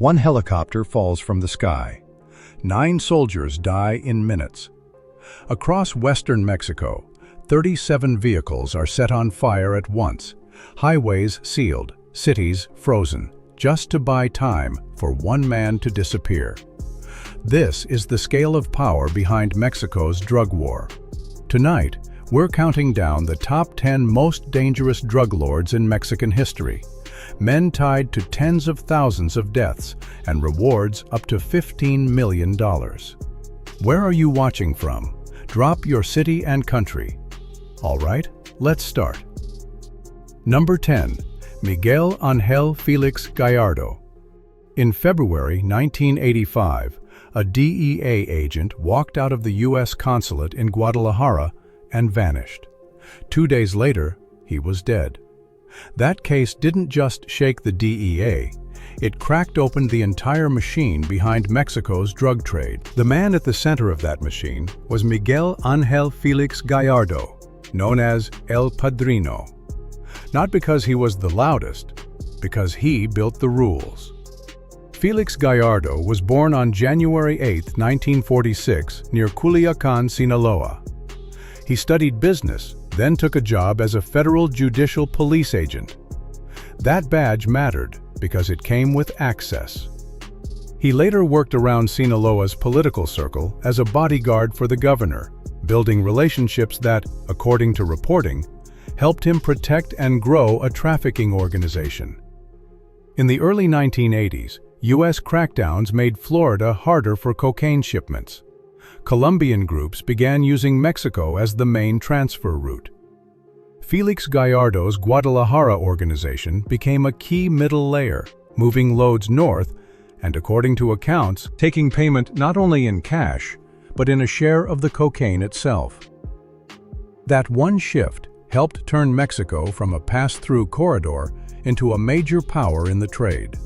One helicopter falls from the sky. 9 soldiers die in minutes. Across western Mexico, 37 vehicles are set on fire at once, highways sealed, cities frozen, just to buy time for one man to disappear. This is the scale of power behind Mexico's drug war. Tonight, we're counting down the top 10 most dangerous drug lords in Mexican history. Men tied to tens of thousands of deaths and rewards up to $15 million. Where are you watching from? Drop your city and country. All right, let's start. Number 10. Miguel Ángel Félix Gallardo. In February 1985, a DEA agent walked out of the U.S. consulate in Guadalajara and vanished. 2 days later, he was dead. That case didn't just shake the DEA, it cracked open the entire machine behind Mexico's drug trade. The man at the center of that machine was Miguel Ángel Félix Gallardo, known as El Padrino. Not because he was the loudest, because he built the rules. Félix Gallardo was born on January 8, 1946, near Culiacán, Sinaloa. He studied business, then took a job as a federal judicial police agent. That badge mattered because it came with access. He later worked around Sinaloa's political circle as a bodyguard for the governor, building relationships that, according to reporting, helped him protect and grow a trafficking organization. In the early 1980s, U.S. crackdowns made Florida harder for cocaine shipments. Colombian groups began using Mexico as the main transfer route. Félix Gallardo's Guadalajara organization became a key middle layer, moving loads north and, according to accounts, taking payment not only in cash, but in a share of the cocaine itself. That one shift helped turn Mexico from a pass-through corridor into a major power in the trade.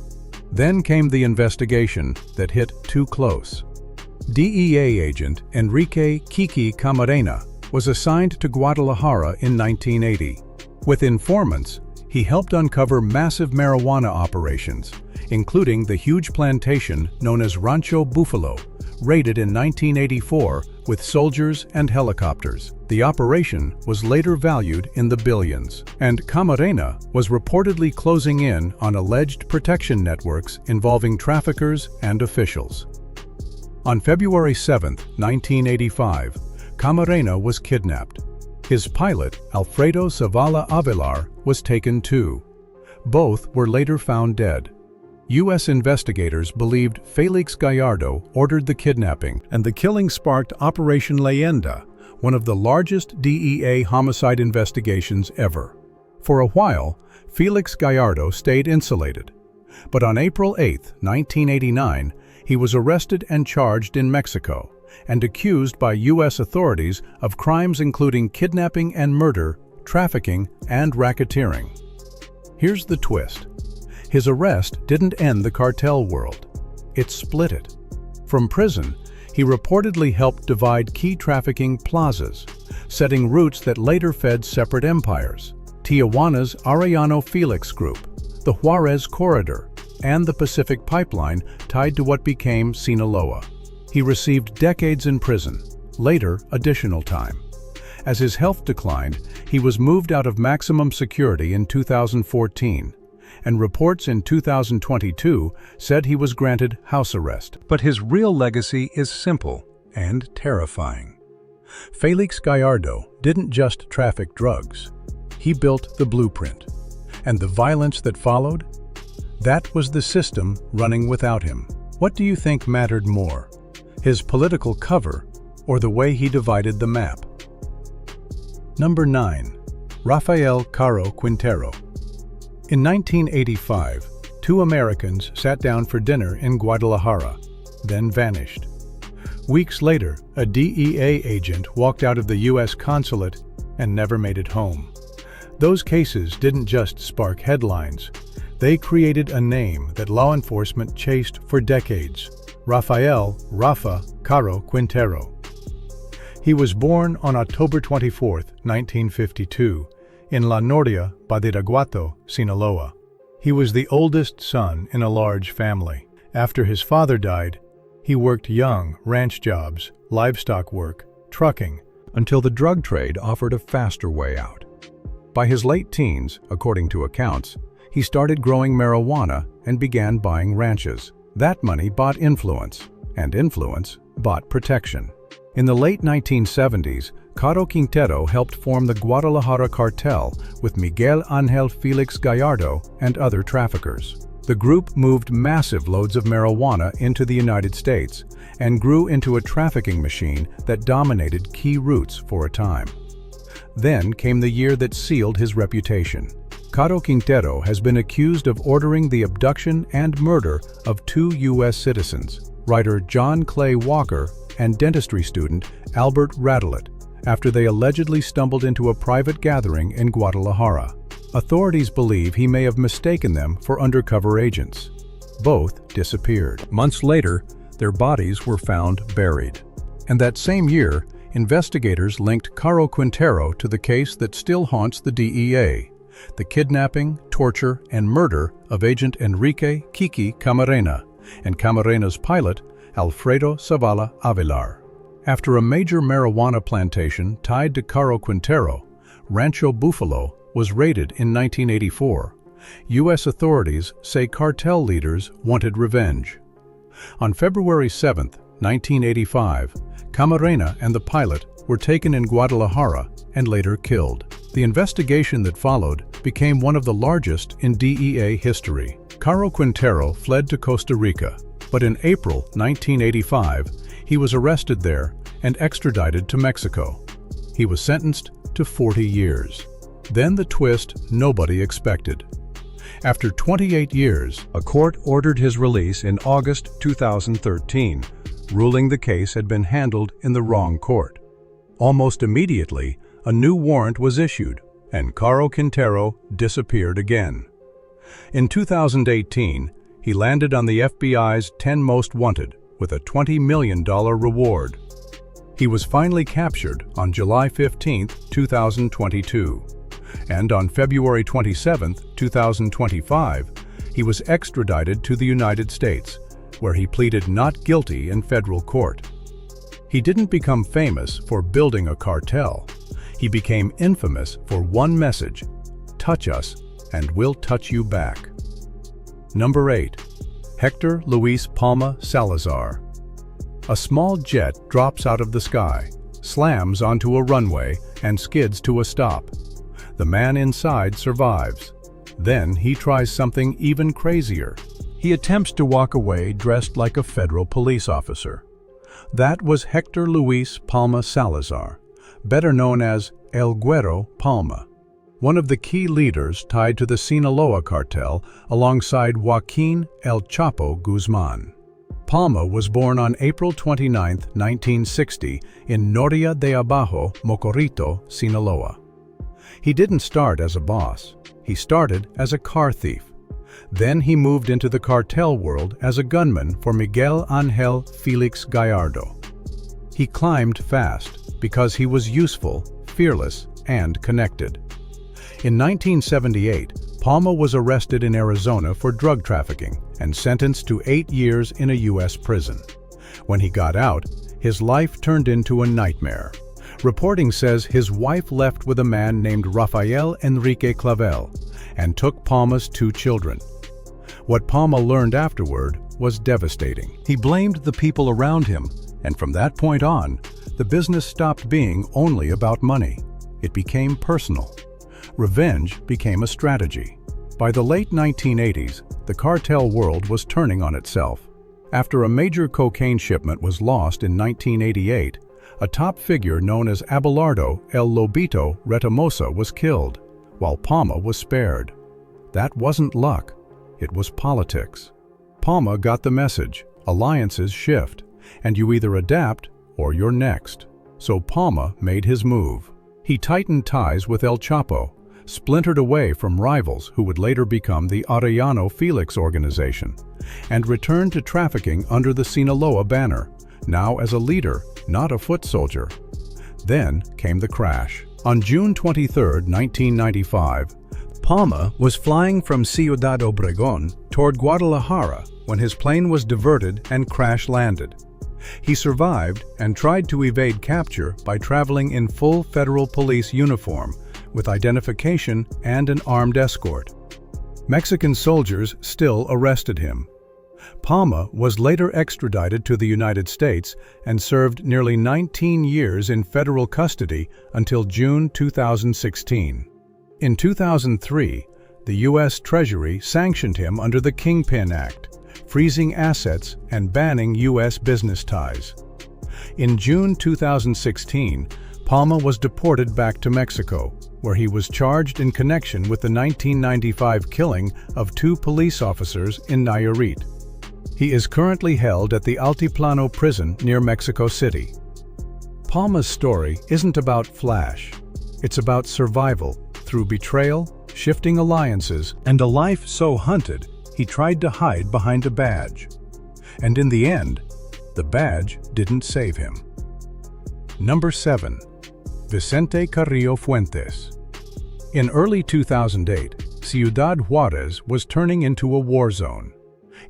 Then came the investigation that hit too close. DEA agent Enrique Kiki Camarena was assigned to Guadalajara in 1980. With informants, he helped uncover massive marijuana operations, including the huge plantation known as Rancho Buffalo, raided in 1984 with soldiers and helicopters. The operation was later valued in the billions, and Camarena was reportedly closing in on alleged protection networks involving traffickers and officials. On February 7, 1985, Camarena was kidnapped. His pilot, Alfredo Zavala Avelar, was taken too. Both were later found dead. U.S. investigators believed Félix Gallardo ordered the kidnapping, and the killing sparked Operation Leyenda, one of the largest DEA homicide investigations ever. For a while, Félix Gallardo stayed insulated. But on April 8, 1989, he was arrested and charged in Mexico, and accused by U.S. authorities of crimes including kidnapping and murder, trafficking, and racketeering. Here's the twist. His arrest didn't end the cartel world. It split it. From prison, he reportedly helped divide key trafficking plazas, setting routes that later fed separate empires: Tijuana's Arellano Felix Group, the Juarez Corridor, and the Pacific Pipeline tied to what became Sinaloa. He received decades in prison, later additional time. As his health declined, he was moved out of maximum security in 2014, and reports in 2022 said he was granted house arrest. But his real legacy is simple and terrifying. Félix Gallardo didn't just traffic drugs. He built the blueprint. And the violence that followed? That was the system running without him. What do you think mattered more? His political cover or the way he divided the map? Number 9. Rafael Caro Quintero. In 1985, 2 Americans sat down for dinner in Guadalajara, then vanished. Weeks later, a DEA agent walked out of the U.S. consulate and never made it home. Those cases didn't just spark headlines. They created a name that law enforcement chased for decades: Rafa Caro Quintero. He was born on October 24, 1952, in La Noria, Badiraguato, Sinaloa. He was the oldest son in a large family, After his father died, he worked young ranch jobs, livestock work, trucking, until the drug trade offered a faster way out. By his late teens, according to accounts, he started growing marijuana and began buying ranches. That money bought influence, and influence bought protection. In the late 1970s, Caro Quintero helped form the Guadalajara Cartel with Miguel, Ángel, Félix, Gallardo, and other traffickers. The group moved massive loads of marijuana into the United States and grew into a trafficking machine that dominated key routes for a time. Then came the year that sealed his reputation. Caro Quintero has been accused of ordering the abduction and murder of 2 U.S. citizens, writer John Clay Walker and dentistry student Albert Radelet, after they allegedly stumbled into a private gathering in Guadalajara. Authorities believe he may have mistaken them for undercover agents. Both disappeared. Months later, their bodies were found buried. And that same year, investigators linked Caro Quintero to the case that still haunts the DEA, the kidnapping, torture, and murder of Agent Enrique Kiki Camarena and Camarena's pilot, Alfredo Zavala Avilar. After a major marijuana plantation tied to Caro Quintero, Rancho Buffalo was raided in 1984. U.S. authorities say cartel leaders wanted revenge. On February 7, 1985, Camarena and the pilot were taken in Guadalajara and later killed. The investigation that followed became one of the largest in DEA history. Caro Quintero fled to Costa Rica, but in April 1985, he was arrested there and extradited to Mexico. He was sentenced to 40 years. Then the twist nobody expected. After 28 years, a court ordered his release in August 2013, ruling the case had been handled in the wrong court. Almost immediately, a new warrant was issued, and Caro Quintero disappeared again. In 2018, he landed on the FBI's 10 Most Wanted with a $20 million reward. He was finally captured on July 15, 2022. And on February 27, 2025, he was extradited to the United States, where he pleaded not guilty in federal court. He didn't become famous for building a cartel. He became infamous for one message: touch us, and we'll touch you back. Number 8. Héctor Luis Palma Salazar. A small jet drops out of the sky, slams onto a runway, and skids to a stop. The man inside survives. Then he tries something even crazier. He attempts to walk away dressed like a federal police officer. That was Héctor Luis Palma Salazar, better known as El Güero Palma, one of the key leaders tied to the Sinaloa cartel alongside Joaquín El Chapo Guzmán. Palma was born on April 29, 1960, in Noria de Abajo, Mocorito, Sinaloa. He didn't start as a boss. He started as a car thief. Then he moved into the cartel world as a gunman for Miguel Ángel Félix Gallardo. He climbed fast because he was useful, fearless, and connected. In 1978, Palma was arrested in Arizona for drug trafficking and sentenced to 8 years in a U.S. prison. When he got out, his life turned into a nightmare. Reporting says his wife left with a man named Rafael Enrique Clavel and took Palma's 2 children. What Palma learned afterward was devastating. He blamed the people around him, and from that point on, the business stopped being only about money. It became personal. Revenge became a strategy. By the late 1980s, the cartel world was turning on itself. After a major cocaine shipment was lost in 1988, a top figure known as Abelardo El Lobito Retamosa was killed, while Palma was spared. That wasn't luck, it was politics. Palma got the message: alliances shift, and you either adapt or you're next. So Palma made his move. He tightened ties with El Chapo, splintered away from rivals who would later become the Arellano Felix organization, and returned to trafficking under the Sinaloa banner, now as a leader, not a foot soldier. Then came the crash. On June 23, 1995, Palma was flying from Ciudad Obregón toward Guadalajara when his plane was diverted and crash-landed. He survived and tried to evade capture by traveling in full federal police uniform with identification and an armed escort. Mexican soldiers still arrested him. Palma was later extradited to the United States and served nearly 19 years in federal custody until June 2016. In 2003, the U.S. Treasury sanctioned him under the Kingpin Act, freezing assets and banning U.S. business ties. In June 2016, Palma was deported back to Mexico, where he was charged in connection with the 1995 killing of 2 police officers in Nayarit. He is currently held at the Altiplano prison near Mexico City. Palma's story isn't about flash. It's about survival through betrayal, shifting alliances, and a life so hunted he tried to hide behind a badge. And in the end, the badge didn't save him. Number 7. Vicente Carrillo Fuentes. In early 2008, Ciudad Juárez was turning into a war zone.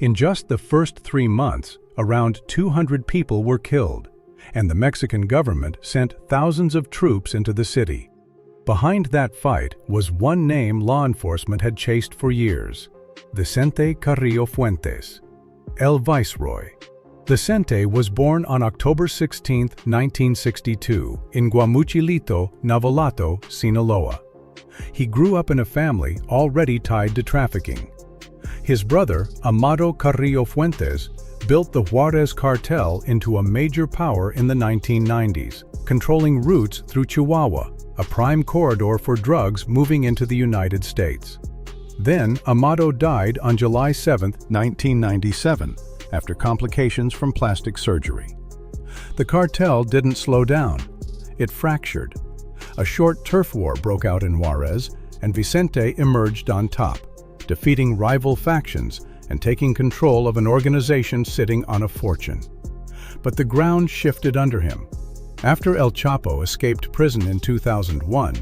In just the first 3 months, around 200 people were killed, and the Mexican government sent thousands of troops into the city. Behind that fight was one name law enforcement had chased for years: Vicente Carrillo Fuentes, El Viceroy. Vicente was born on October 16, 1962, in Guamuchilito, Navolato, Sinaloa. He grew up in a family already tied to trafficking. His brother, Amado Carrillo Fuentes, built the Juárez Cartel into a major power in the 1990s, controlling routes through Chihuahua, a prime corridor for drugs moving into the United States. Then, Amado died on July 7, 1997, after complications from plastic surgery. The cartel didn't slow down. It fractured. A short turf war broke out in Juárez, and Vicente emerged on top, defeating rival factions and taking control of an organization sitting on a fortune. But the ground shifted under him. After El Chapo escaped prison in 2001,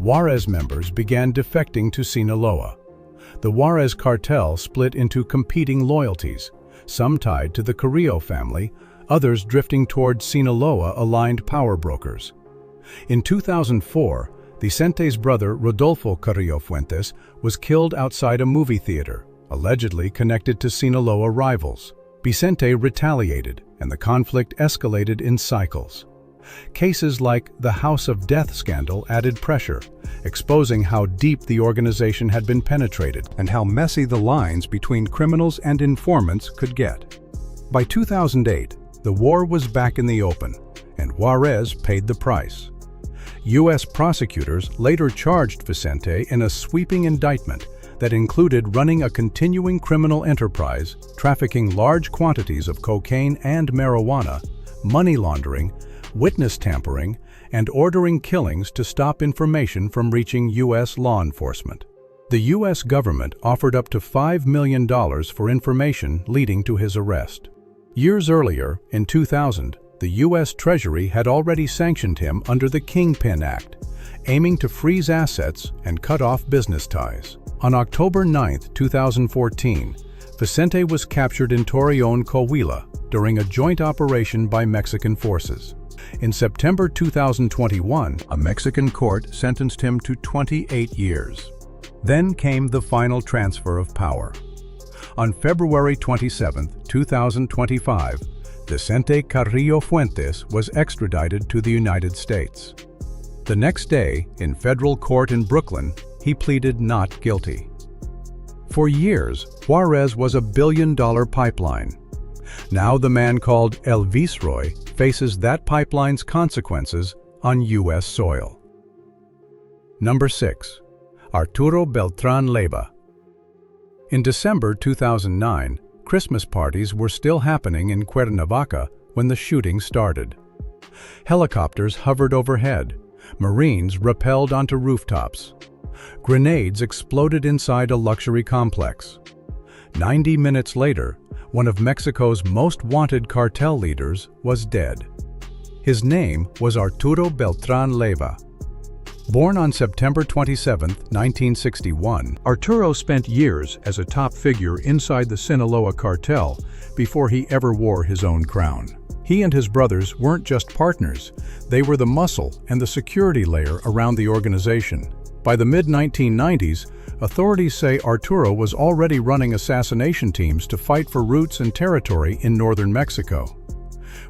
Juárez members began defecting to Sinaloa. The Juárez cartel split into competing loyalties, some tied to the Carrillo family, others drifting toward Sinaloa-aligned power brokers. In 2004, Vicente's brother Rodolfo Carrillo Fuentes was killed outside a movie theater, allegedly connected to Sinaloa rivals. Vicente retaliated, and the conflict escalated in cycles. Cases like the House of Death scandal added pressure, exposing how deep the organization had been penetrated and how messy the lines between criminals and informants could get. By 2008, the war was back in the open, and Juárez paid the price. U.S. prosecutors later charged Vicente in a sweeping indictment that included running a continuing criminal enterprise, trafficking large quantities of cocaine and marijuana, money laundering, witness tampering, and ordering killings to stop information from reaching U.S. law enforcement. The U.S. government offered up to $5 million for information leading to his arrest. Years earlier, in 2000, the U.S. Treasury had already sanctioned him under the Kingpin Act, aiming to freeze assets and cut off business ties. On October 9, 2014, Vicente was captured in Torreon, Coahuila, during a joint operation by Mexican forces. In September 2021, a Mexican court sentenced him to 28 years. Then came the final transfer of power. On February 27, 2025, Vicente Carrillo Fuentes was extradited to the United States. The next day, in federal court in Brooklyn, he pleaded not guilty. For years, Juárez was a billion-dollar pipeline. Now the man called El Viceroy faces that pipeline's consequences on U.S. soil. Number 6. Arturo Beltrán Leyva. In December 2009, Christmas parties were still happening in Cuernavaca when the shooting started. Helicopters hovered overhead. Marines rappelled onto rooftops. Grenades exploded inside a luxury complex. 90 minutes later, one of Mexico's most wanted cartel leaders was dead. His name was Arturo Beltrán Leyva. Born on September 27, 1961, Arturo spent years as a top figure inside the Sinaloa cartel before he ever wore his own crown. He and his brothers weren't just partners, they were the muscle and the security layer around the organization. By the mid-1990s, authorities say Arturo was already running assassination teams to fight for roots and territory in northern Mexico.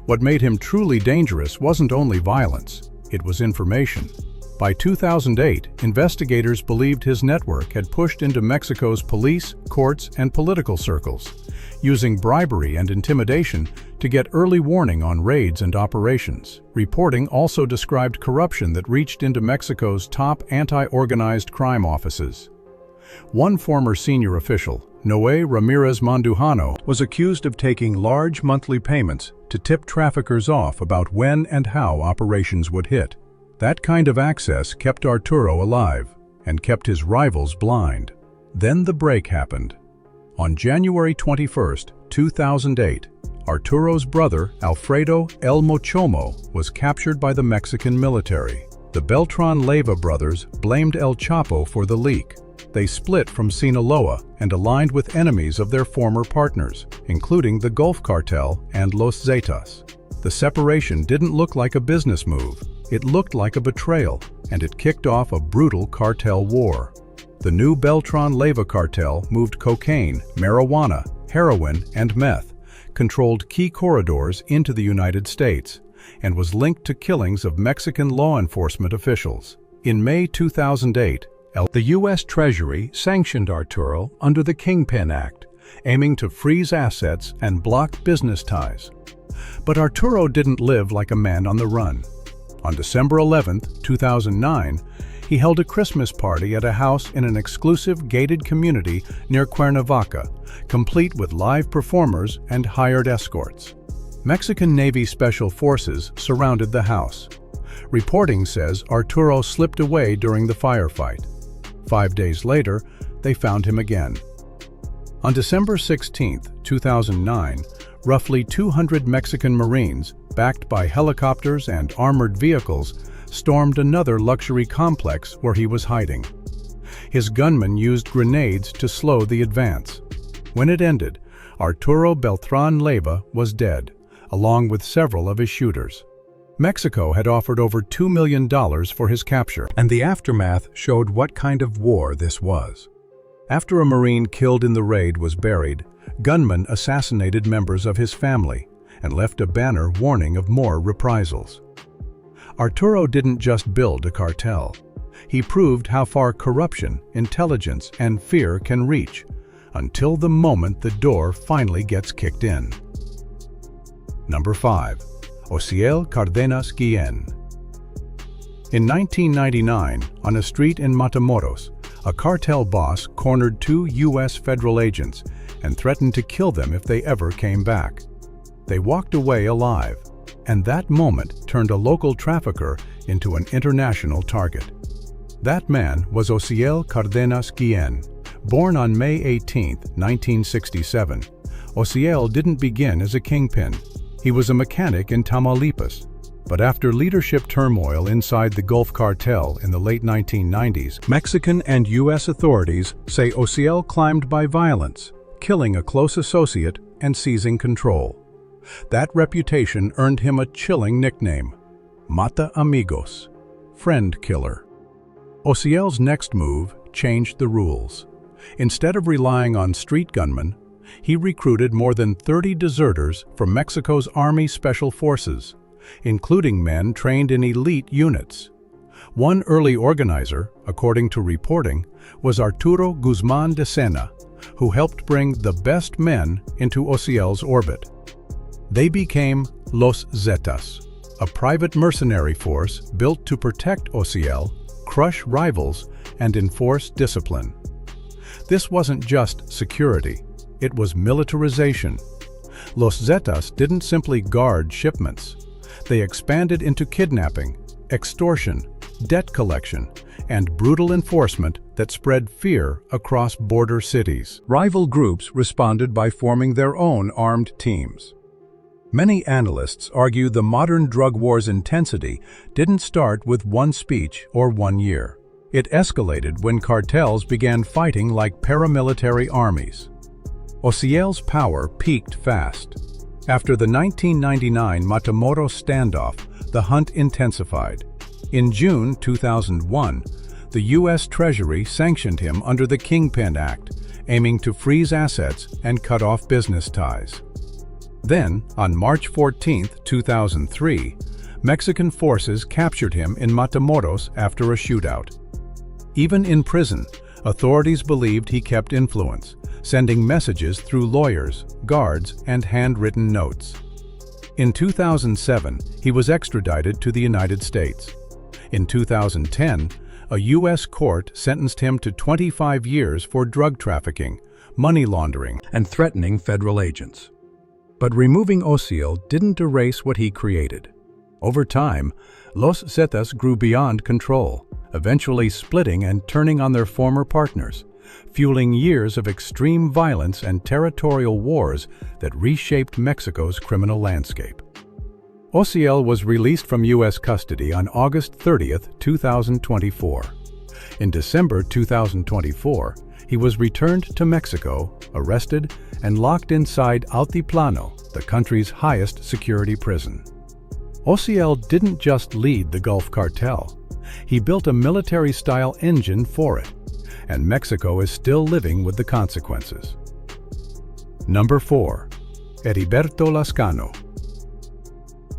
What made him truly dangerous wasn't only violence, it was information. By 2008, investigators believed his network had pushed into Mexico's police, courts, and political circles, using bribery and intimidation to get early warning on raids and operations. Reporting also described corruption that reached into Mexico's top anti-organized crime offices. One former senior official, Noé Ramirez Mondujano, was accused of taking large monthly payments to tip traffickers off about when and how operations would hit. That kind of access kept Arturo alive and kept his rivals blind. Then the break happened. On January 21, 2008, Arturo's brother, Alfredo El Mochomo, was captured by the Mexican military. The Beltran-Leyva brothers blamed El Chapo for the leak. They split from Sinaloa and aligned with enemies of their former partners, including the Gulf Cartel and Los Zetas. The separation didn't look like a business move. It looked like a betrayal, and it kicked off a brutal cartel war. The new Beltran-Leyva cartel moved cocaine, marijuana, heroin, and meth, controlled key corridors into the United States, and was linked to killings of Mexican law enforcement officials. In May 2008, the U.S. Treasury sanctioned Arturo under the Kingpin Act, aiming to freeze assets and block business ties. But Arturo didn't live like a man on the run. On December 11, 2009, he held a Christmas party at a house in an exclusive gated community near Cuernavaca, complete with live performers and hired escorts. Mexican Navy Special Forces surrounded the house. Reporting says Arturo slipped away during the firefight. 5 days later, they found him again. On December 16, 2009, roughly 200 Mexican Marines, backed by helicopters and armored vehicles, stormed another luxury complex where he was hiding. His gunmen used grenades to slow the advance. When it ended, Arturo Beltran-Leyva was dead, along with several of his shooters. Mexico had offered over $2 million for his capture, and the aftermath showed what kind of war this was. After a Marine killed in the raid was buried, gunmen assassinated members of his family and left a banner warning of more reprisals. Arturo didn't just build a cartel. He proved how far corruption, intelligence, and fear can reach, until the moment the door finally gets kicked in. Number 5. Osiel Cárdenas Guillén. In 1999, on a street in Matamoros, a cartel boss cornered 2 U.S. federal agents and threatened to kill them if they ever came back. They walked away alive, and that moment turned a local trafficker into an international target. That man was Osiel Cárdenas Guillén. Born on May 18, 1967, Osiel didn't begin as a kingpin. He was a mechanic in Tamaulipas. But after leadership turmoil inside the Gulf Cartel in the late 1990s, Mexican and U.S. authorities say Osiel climbed by violence, killing a close associate and seizing control. That reputation earned him a chilling nickname, Mata Amigos, friend killer. Osiel's next move changed the rules. Instead of relying on street gunmen, he recruited more than 30 deserters from Mexico's Army Special Forces, including men trained in elite units. One early organizer, according to reporting, was Arturo Guzmán de Sena, who helped bring the best men into Osiel's orbit. They became Los Zetas, a private mercenary force built to protect Osiel, crush rivals, and enforce discipline. This wasn't just security, it was militarization. Los Zetas didn't simply guard shipments. They expanded into kidnapping, extortion, debt collection, and brutal enforcement that spread fear across border cities. Rival groups responded by forming their own armed teams. Many analysts argue the modern drug war's intensity didn't start with one speech or 1 year. It escalated when cartels began fighting like paramilitary armies. Osiel's power peaked fast. After the 1999 Matamoros standoff, the hunt intensified. In June 2001, the U.S. Treasury sanctioned him under the Kingpin Act, aiming to freeze assets and cut off business ties. Then, on March 14, 2003, Mexican forces captured him in Matamoros after a shootout. Even in prison, authorities believed he kept influence, sending messages through lawyers, guards, and handwritten notes. In 2007, he was extradited to the United States. In 2010, a U.S. court sentenced him to 25 years for drug trafficking, money laundering, and threatening federal agents. But removing Osiel didn't erase what he created. Over time, Los Zetas grew beyond control, eventually splitting and turning on their former partners, fueling years of extreme violence and territorial wars that reshaped Mexico's criminal landscape. Osiel was released from U.S. custody on August 30, 2024. In December 2024, he was returned to Mexico, arrested, and locked inside Altiplano, the country's highest security prison. Osiel didn't just lead the Gulf Cartel. He built a military-style engine for it, and Mexico is still living with the consequences. Number 4. Heriberto Lazcano.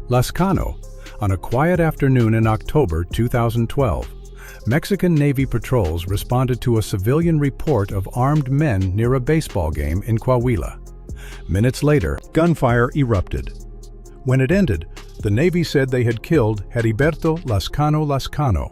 Lazcano, on a quiet afternoon in October 2012, Mexican Navy patrols responded to a civilian report of armed men near a baseball game in Coahuila. Minutes later, gunfire erupted. When it ended, the Navy said they had killed Heriberto Lazcano,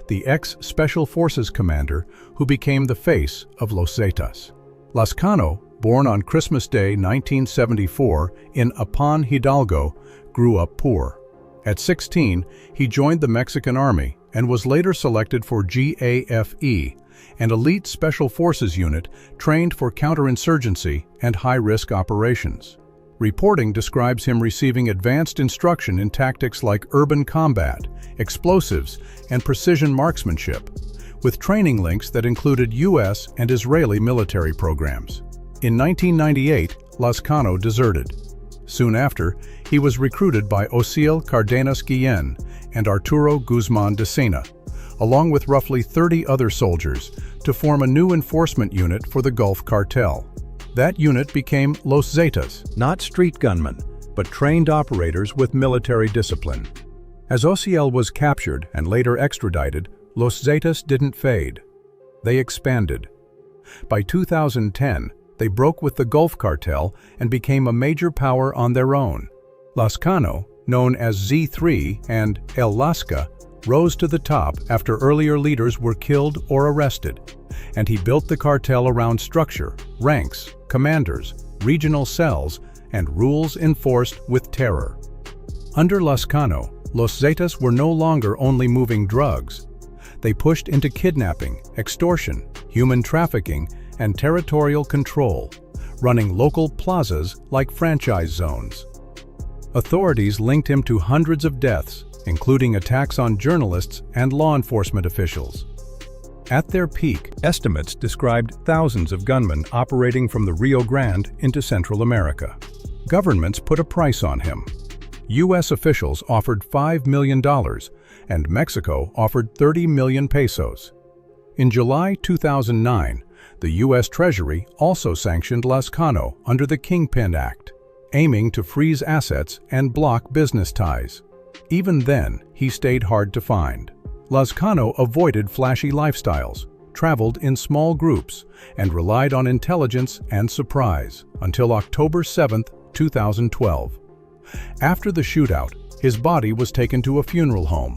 the ex-Special Forces commander who became the face of Los Zetas. Lazcano, born on Christmas Day 1974 in Apan, Hidalgo, grew up poor. At 16, he joined the Mexican Army and was later selected for GAFE, an elite Special Forces unit trained for counterinsurgency and high-risk operations. Reporting describes him receiving advanced instruction in tactics like urban combat, explosives, and precision marksmanship, with training links that included U.S. and Israeli military programs. In 1998, Lazcano deserted. Soon after, he was recruited by Osiel Cardenas Guillen and Arturo Guzman de Sena, along with roughly 30 other soldiers, to form a new enforcement unit for the Gulf Cartel. That unit became Los Zetas, not street gunmen, but trained operators with military discipline. As Osiel was captured and later extradited, Los Zetas didn't fade. They expanded. By 2010, they broke with the Gulf Cartel and became a major power on their own. Lazcano, known as Z3 and El Lasca, rose to the top after earlier leaders were killed or arrested, and he built the cartel around structure, ranks, commanders, regional cells, and rules enforced with terror. Under Lazcano, Los Zetas were no longer only moving drugs. They pushed into kidnapping, extortion, human trafficking, and territorial control, running local plazas like franchise zones. Authorities linked him to hundreds of deaths, including attacks on journalists and law enforcement officials. At their peak, estimates described thousands of gunmen operating from the Rio Grande into Central America. Governments put a price on him. U.S. officials offered $5 million, and Mexico offered 30 million pesos. In July 2009, the U.S. Treasury also sanctioned Lazcano under the Kingpin Act, aiming to freeze assets and block business ties. Even then, he stayed hard to find. Lazcano avoided flashy lifestyles, traveled in small groups, and relied on intelligence and surprise until October 7, 2012. After the shootout, his body was taken to a funeral home.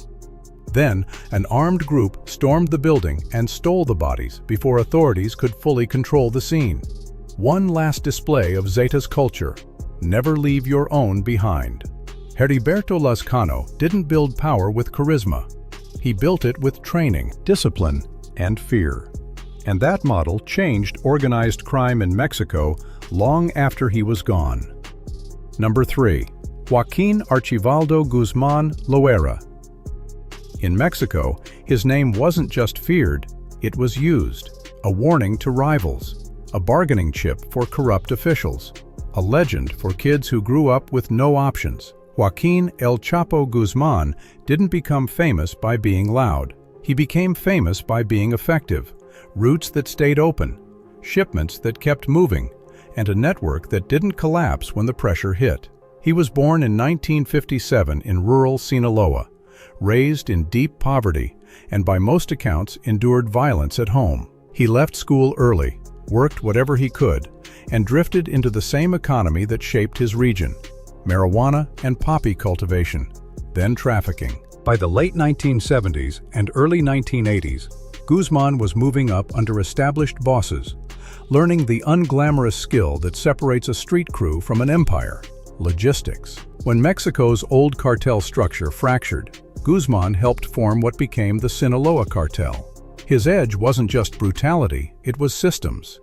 Then, an armed group stormed the building and stole the bodies before authorities could fully control the scene. One last display of Zetas culture: never leave your own behind. Heriberto Lazcano didn't build power with charisma. He built it with training, discipline, and fear. And that model changed organized crime in Mexico long after he was gone. Number 3. Joaquin Archibaldo Guzman Loera. In Mexico, his name wasn't just feared, it was used. A warning to rivals, a bargaining chip for corrupt officials, a legend for kids who grew up with no options. Joaquin El Chapo Guzman didn't become famous by being loud. He became famous by being effective, routes that stayed open, shipments that kept moving, and a network that didn't collapse when the pressure hit. He was born in 1957 in rural Sinaloa, raised in deep poverty, and by most accounts endured violence at home. He left school early, worked whatever he could, and drifted into the same economy that shaped his region: marijuana and poppy cultivation, then trafficking. By the late 1970s and early 1980s, Guzman was moving up under established bosses, learning the unglamorous skill that separates a street crew from an empire: logistics. When Mexico's old cartel structure fractured, Guzman helped form what became the Sinaloa Cartel. His edge wasn't just brutality, it was systems.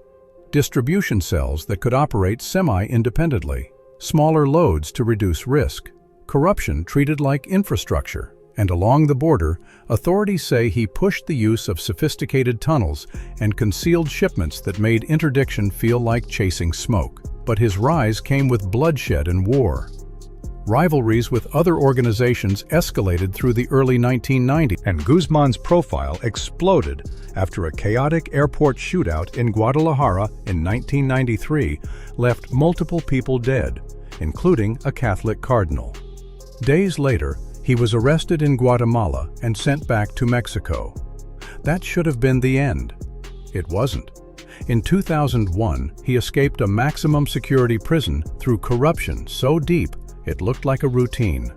Distribution cells that could operate semi-independently, smaller loads to reduce risk, corruption treated like infrastructure. And along the border, authorities say he pushed the use of sophisticated tunnels and concealed shipments that made interdiction feel like chasing smoke. But his rise came with bloodshed and war. Rivalries with other organizations escalated through the early 1990s, and Guzman's profile exploded after a chaotic airport shootout in Guadalajara in 1993 left multiple people dead, including a Catholic cardinal. Days later, he was arrested in Guatemala and sent back to Mexico. That should have been the end. It wasn't. In 2001, he escaped a maximum security prison through corruption so deep it looked like a routine.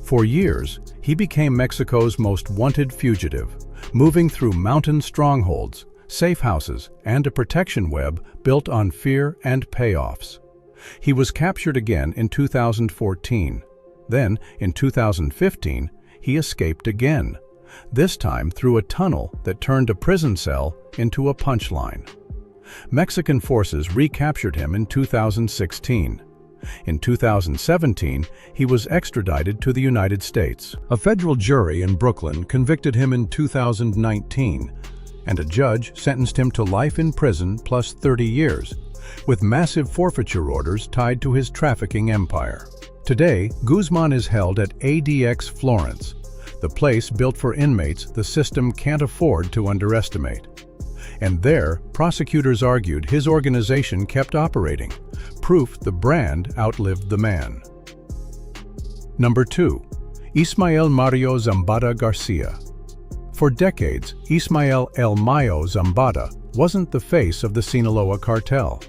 For years, he became Mexico's most wanted fugitive, moving through mountain strongholds, safe houses, and a protection web built on fear and payoffs. He was captured again in 2014. Then, in 2015, he escaped again, this time through a tunnel that turned a prison cell into a punchline. Mexican forces recaptured him in 2016. In 2017, he was extradited to the United States. A federal jury in Brooklyn convicted him in 2019, and a judge sentenced him to life in prison plus 30 years, with massive forfeiture orders tied to his trafficking empire. Today, Guzman is held at ADX Florence, the place built for inmates the system can't afford to underestimate. And there, prosecutors argued his organization kept operating, proof the brand outlived the man. Number 2. Ismael Mario Zambada Garcia. For decades, Ismael El Mayo Zambada wasn't the face of the Sinaloa cartel.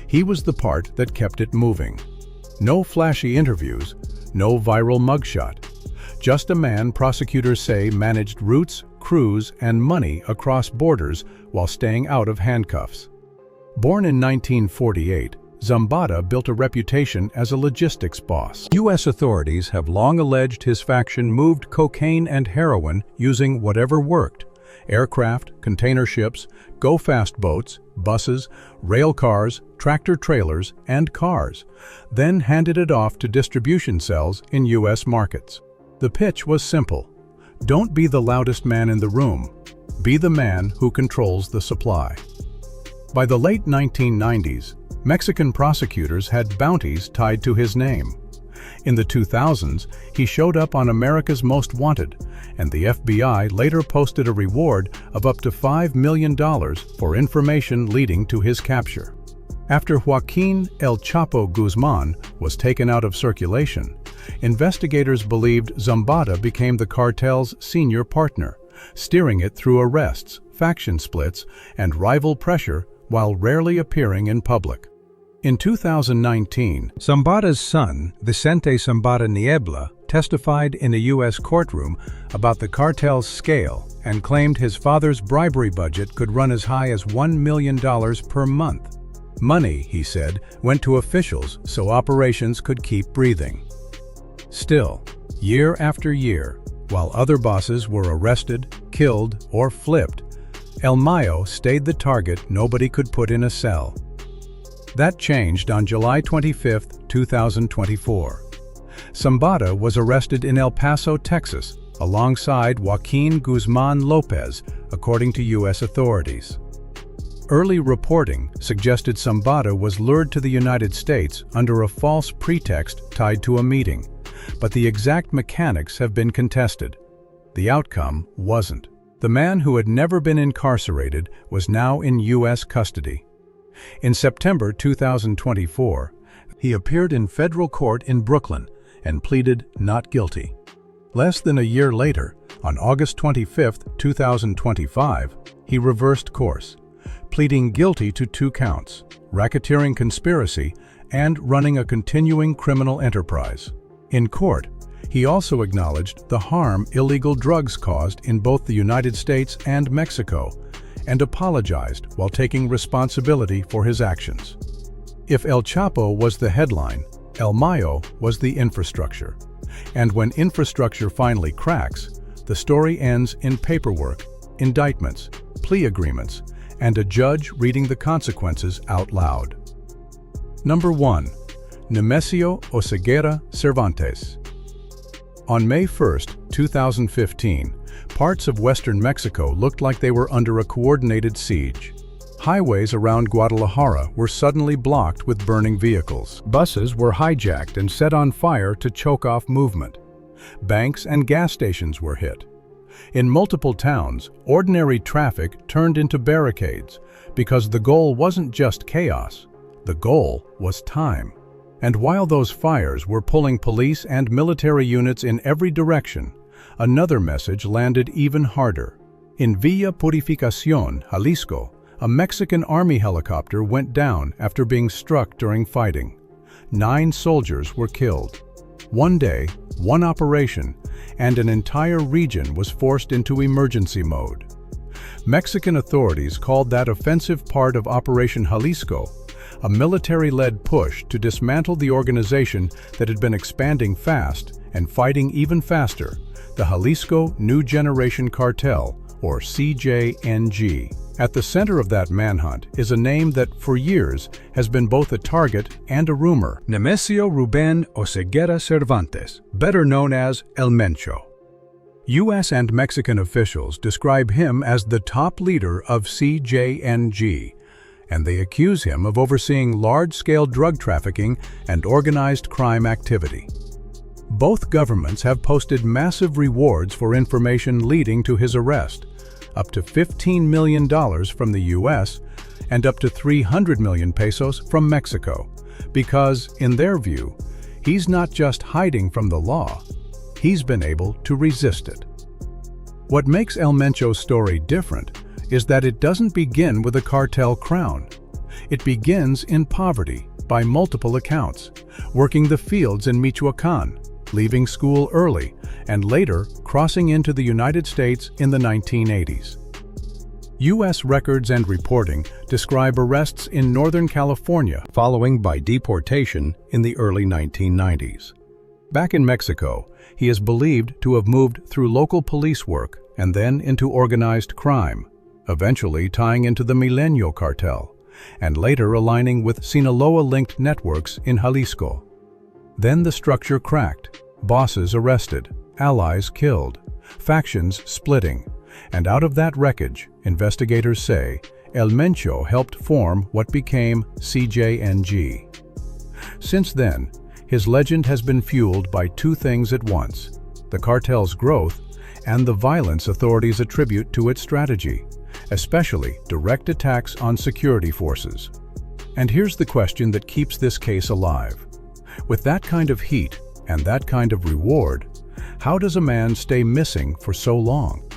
He was the part that kept it moving. No flashy interviews, no viral mugshot. Just a man prosecutors say managed routes, crews, and money across borders while staying out of handcuffs. Born in 1948, Zambada built a reputation as a logistics boss. U.S. authorities have long alleged his faction moved cocaine and heroin using whatever worked: aircraft, container ships, go-fast boats, buses, rail cars, tractor-trailers, and cars, then handed it off to distribution cells in U.S. markets. The pitch was simple: don't be the loudest man in the room, be the man who controls the supply. By the late 1990s, Mexican prosecutors had bounties tied to his name. In the 2000s, he showed up on America's Most Wanted, and the FBI later posted a reward of up to $5 million for information leading to his capture. After Joaquin El Chapo Guzman was taken out of circulation, investigators believed Zambada became the cartel's senior partner, steering it through arrests, faction splits, and rival pressure while rarely appearing in public. In 2019, Zambada's son, Vicente Zambada Niebla, testified in a U.S. courtroom about the cartel's scale and claimed his father's bribery budget could run as high as $1 million per month. Money, he said, went to officials so operations could keep breathing. Still, year after year, while other bosses were arrested, killed, or flipped, El Mayo stayed the target nobody could put in a cell. That changed on July 25, 2024. Zambada was arrested in El Paso, Texas, alongside Joaquin Guzman Lopez, according to U.S. authorities. Early reporting suggested Zambada was lured to the United States under a false pretext tied to a meeting, but the exact mechanics have been contested. The outcome wasn't. The man who had never been incarcerated was now in U.S. custody. In September 2024, he appeared in federal court in Brooklyn and pleaded not guilty. Less than a year later, on August 25, 2025, he reversed course, pleading guilty to 2 counts, racketeering conspiracy and running a continuing criminal enterprise. In court, he also acknowledged the harm illegal drugs caused in both the United States and Mexico and apologized while taking responsibility for his actions. If El Chapo was the headline, El Mayo was the infrastructure. And when infrastructure finally cracks, the story ends in paperwork, indictments, plea agreements, and a judge reading the consequences out loud. Number 1. Nemesio Oseguera Cervantes. On May 1, 2015, parts of western Mexico looked like they were under a coordinated siege. Highways around Guadalajara were suddenly blocked with burning vehicles. Buses were hijacked and set on fire to choke off movement. Banks and gas stations were hit. In multiple towns, ordinary traffic turned into barricades because the goal wasn't just chaos, the goal was time. And while those fires were pulling police and military units in every direction, another message landed even harder. In Villa Purificación, Jalisco, a Mexican army helicopter went down after being struck during fighting. 9 soldiers were killed. One day, one operation, and an entire region was forced into emergency mode. Mexican authorities called that offensive part of Operation Jalisco a military-led push to dismantle the organization that had been expanding fast and fighting even faster, the Jalisco New Generation Cartel, or CJNG. At the center of that manhunt is a name that, for years, has been both a target and a rumor: Nemesio Rubén Oseguera Cervantes, better known as El Mencho. U.S. and Mexican officials describe him as the top leader of CJNG, and they accuse him of overseeing large-scale drug trafficking and organized crime activity. Both governments have posted massive rewards for information leading to his arrest, up to $15 million from the U.S. and up to 300 million pesos from Mexico, because, in their view, he's not just hiding from the law, he's been able to resist it. What makes El Mencho's story different is that it doesn't begin with a cartel crown. It begins in poverty, by multiple accounts, working the fields in Michoacán, leaving school early, and later crossing into the United States in the 1980s. U.S. records and reporting describe arrests in Northern California, following by deportation in the early 1990s. Back in Mexico, he is believed to have moved through local police work and then into organized crime, eventually tying into the Milenio cartel, and later aligning with Sinaloa-linked networks in Jalisco. Then the structure cracked, bosses arrested, allies killed, factions splitting, and out of that wreckage, investigators say, El Mencho helped form what became CJNG. Since then, his legend has been fueled by 2 things at once: the cartel's growth and the violence authorities attribute to its strategy, especially direct attacks on security forces. And here's the question that keeps this case alive. With that kind of heat and that kind of reward, how does a man stay missing for so long?